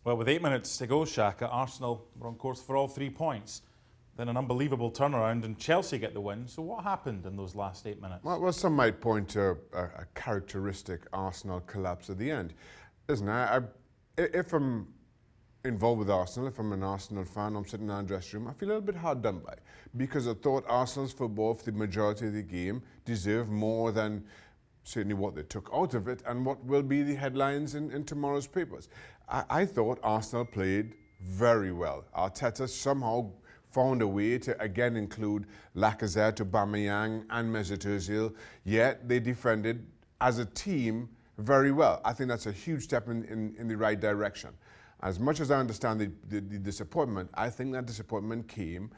Well, with 8 minutes to go, Shaka, Arsenal were on course for all 3 points. Then an unbelievable turnaround and Chelsea get the win. So what happened in those last 8 minutes? Well, some might point to a characteristic Arsenal collapse at the end. Listen, if I'm involved with Arsenal, if I'm an Arsenal fan, I'm sitting in our dressing room, I feel a little bit hard done by because I thought Arsenal's football for the majority of the game deserved more than certainly what they took out of it and what will be the headlines in tomorrow's papers. I thought Arsenal played very well. Arteta somehow found a way to again include Lacazette, Aubameyang and Mesut Ozil, yet they defended as a team very well. I think that's a huge step in the right direction. As much as I understand the disappointment, I think that disappointment came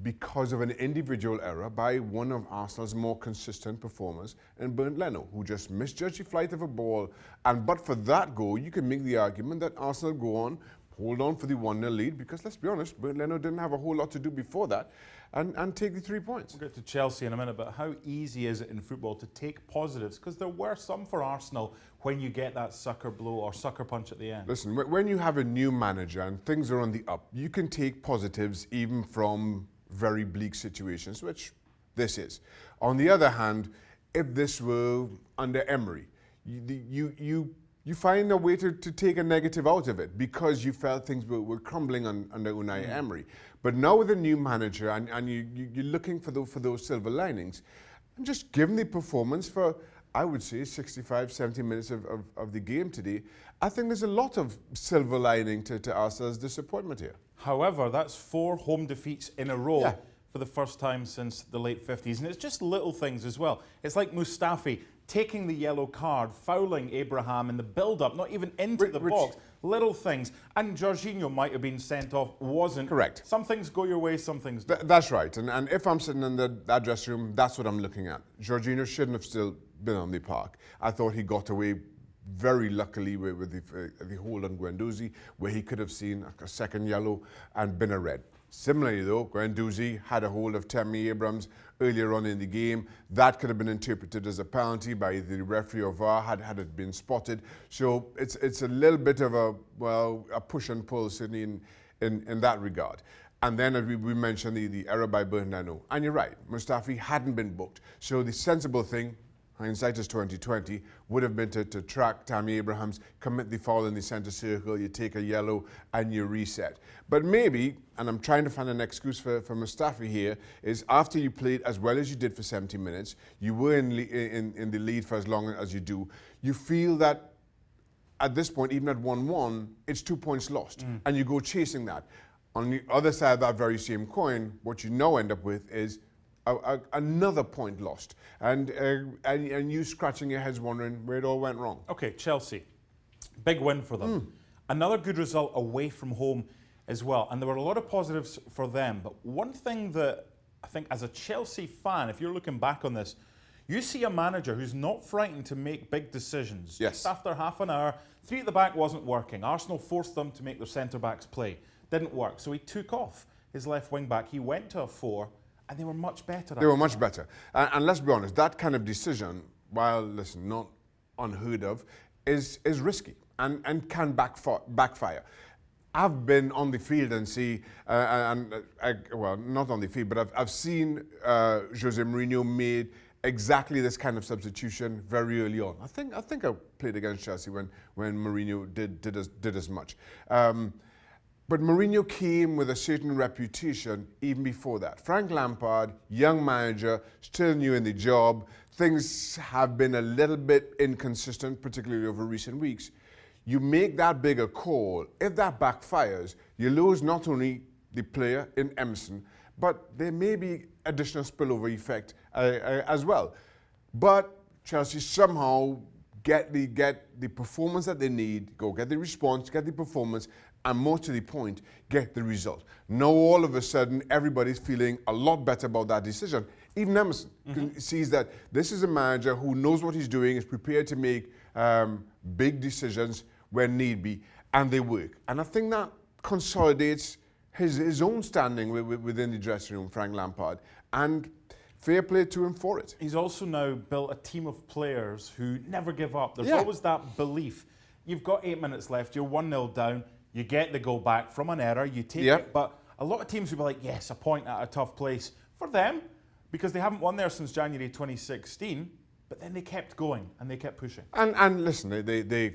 because of an individual error by one of Arsenal's more consistent performers in Bernd Leno, who just misjudged the flight of a ball. And but for that goal, you can make the argument that Arsenal go on, hold on for the 1-0 lead, because let's be honest, Bernd Leno didn't have a whole lot to do before that, and take the 3 points. We'll get to Chelsea in a minute, but how easy is it in football to take positives? Because there were some for Arsenal when you get that sucker blow or sucker punch at the end. Listen, when you have a new manager and things are on the up, you can take positives even from very bleak situations, which this is. On the other hand, if this were under Emery, you find a way to take a negative out of it because you felt things were crumbling under Unai Emery. But now with a new manager and you're looking for those silver linings, and just given the performance for, I would say, 65, 70 minutes of the game today, I think there's a lot of silver lining to Arsenal's disappointment here. However, that's 4 home defeats in a row for the first time since the late 50s. And it's just little things as well. It's like Mustafi taking the yellow card, fouling Abraham in the build-up, not even into the box. Little things. And Jorginho might have been sent off, wasn't. Correct. Some things go your way, some things don't. That's right. And if I'm sitting in that dressing room, that's what I'm looking at. Jorginho shouldn't have still been on the park. I thought he got away very luckily with the hold on Guendouzi, where he could have seen a second yellow and been a red. Similarly though, Guendouzi had a hold of Tammy Abrams earlier on in the game. That could have been interpreted as a penalty by the referee or VAR had it been spotted. So it's a little bit of a push and pull certainly in that regard. And then as we mentioned the error by Bernd Leno. And you're right, Mustafi hadn't been booked. So the sensible thing, hindsight is 2020, would have been to track Tammy Abrahams, commit the foul in the centre circle, you take a yellow and you reset. But maybe, and I'm trying to find an excuse for Mustafi here, is after you played as well as you did for 70 minutes, you were in the lead for as long as you do, you feel that at this point, even at 1-1, it's 2 points lost, and you go chasing that. On the other side of that very same coin, what you now end up with is another point lost, and you scratching your heads wondering where it all went wrong. Okay, Chelsea, big win for them. Another good result away from home as well, and there were a lot of positives for them. But one thing that I think as a Chelsea fan, if you're looking back on this, you see a manager who's not frightened to make big decisions. Yes. Just after half an hour, 3 at the back wasn't working. Arsenal forced them to make their centre-backs play. Didn't work, so he took off his left wing-back. He went to a 4, and they were much better. They were much better. And let's be honest, that kind of decision, while, listen, not unheard of, is risky and can backfire. I've been on the field and see, well, not on the field, but I've seen Jose Mourinho made exactly this kind of substitution very early on. I think I played against Chelsea when Mourinho did as much. But Mourinho came with a certain reputation even before that. Frank Lampard, young manager, still new in the job. Things have been a little bit inconsistent, particularly over recent weeks. You make that bigger call. If that backfires, you lose not only the player in Emerson, but there may be additional spillover effect as well. But Chelsea somehow get the performance that they need, get the response, get the performance, and more to the point, get the result. Now all of a sudden, everybody's feeling a lot better about that decision. Even Emerson sees that this is a manager who knows what he's doing, is prepared to make big decisions when need be, and they work. And I think that consolidates his own standing within the dressing room, Frank Lampard, and fair play to him for it. He's also now built a team of players who never give up. There's always that belief. You've got 8 minutes left, you're 1-0 down, You get the goal back from an error, you take it. But a lot of teams will be like, yes, a point at a tough place. For them, because they haven't won there since January 2016, but then they kept going and they kept pushing. And listen, they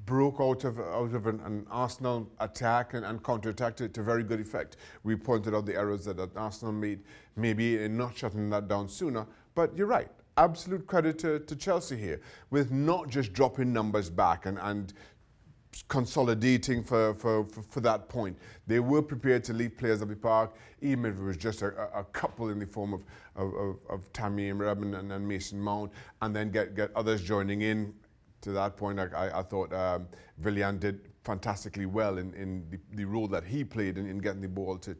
broke out of an Arsenal attack and counter-attack to very good effect. We pointed out the errors that Arsenal made, maybe in not shutting that down sooner. But you're right. Absolute credit to Chelsea here, with not just dropping numbers back and consolidating for that point. They were prepared to leave players at the park, even if it was just a couple in the form of Tammy Abraham and Mason Mount, and then get others joining in. To that point, I thought Willian did fantastically well in the role that he played in getting the ball to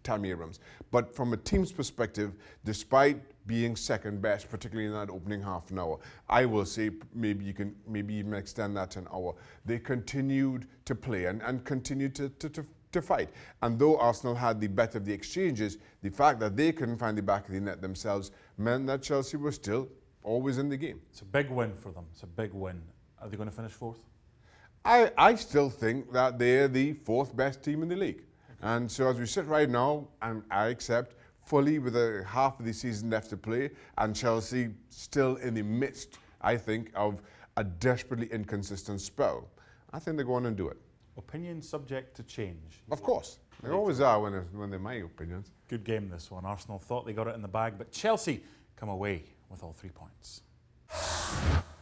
Tammy Abrams. But from a team's perspective, despite being second best, particularly in that opening half an hour, I will say maybe you can even extend that to an hour. They continued to play and continued to fight. And though Arsenal had the better of the exchanges, the fact that they couldn't find the back of the net themselves meant that Chelsea was still always in the game. It's a big win for them. It's a big win. Are they going to finish fourth? I still think that they're the fourth best team in the league. And so as we sit right now, and I accept fully with half of the season left to play, and Chelsea still in the midst, I think, of a desperately inconsistent spell, I think they go on and do it. Opinion subject to change. Of course. They always are when they're my opinions. Good game, this one. Arsenal thought they got it in the bag, but Chelsea come away with all 3 points.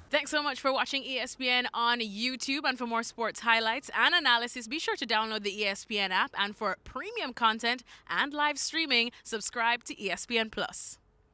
Thanks so much for watching ESPN on YouTube. And for more sports highlights and analysis, be sure to download the ESPN app. And for premium content and live streaming, subscribe to ESPN Plus.